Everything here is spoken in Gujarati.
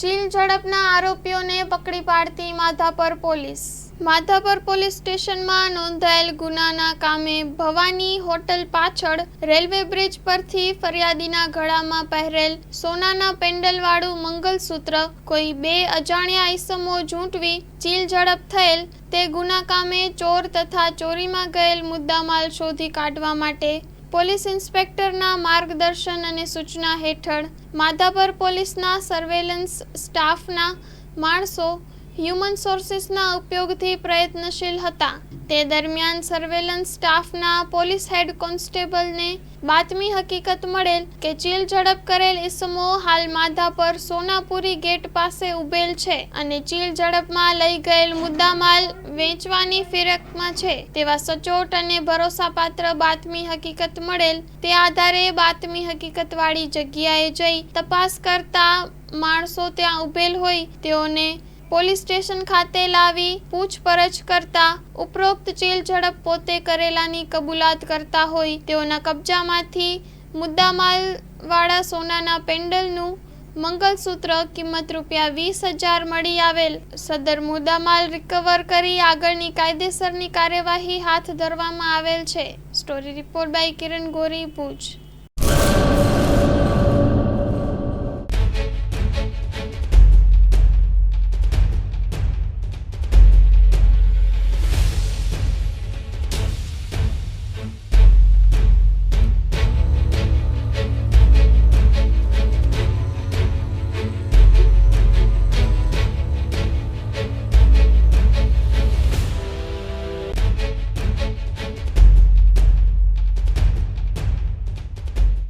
ચીલ ઝડપના આરોપીઓને પકડી પાડતી માધાપર પોલીસ। માધાપર પોલીસ સ્ટેશનમાં નોંધાયેલ ગુનાના કામે ભવાની હોટલ પાછળ રેલવે બ્રિજ પરથી ફરિયાદીના ગળામાં પહેરેલ સોનાના પેન્ડલવાળું મંગલસૂત્ર કોઈ બે અજાણ્યા ઈસમો ઝૂંટવી ચીલ ઝડપ થયેલ તે ગુના કામે ચોર તથા ચોરીમાં ગયેલ મુદ્દામાલ શોધી કાઢવા માટે પોલીસ ઇન્સ્પેક્ટરના માર્ગદર્શન અને સૂચના હેઠળ માધાપર પોલીસના સર્વેલન્સ સ્ટાફના માણસો હ્યુમન સોર્સિસના ઉપયોગથી પ્રયત્નશીલ હતા। તે દરમિયાન સર્વેલન્સ સ્ટાફના પોલીસ હેડ કોન્સ્ટેબલને બાતમી હકીકત મળેલ કે ચીલ ઝડપ કરેલ ઈસમો હાલ માધાપર સોનાપુરી ગેટ પાસે ઉભેલ છે અને ચીલ ઝડપમાં લઈ ગયેલ મુદ્દામાલ વેચવાની ફિરકમાં છે તેવા સચોટ અને ભરોસાપાત્ર બાતમી હકીકત મળેલ। તે આધારે બાતમી હકીકતવાળી જગ્યાએ જઈ તપાસ કરતા માણસો ત્યાં ઉભેલ હોય તેઓને પોલીસ સ્ટેશન ખાતે લાવી પૂછપરછ કરતા ઉપરોક્ત ચીલ ઝડપ પોતે કરેલાની કબૂલાત કરતા હોય તેઓના કબજામાંથી મુદ્દામાલ વાળા સોનાના પેન્ડલનું મંગલસૂત્ર કિંમત ₹20,000 મળી આવેલ। સદર મુદ્દામાલ રિકવર કરી આગળની કાયદેસરની કાર્યવાહી હાથ ધરવામાં આવેલ છે। Story report by Kiran Gori, Bhuj.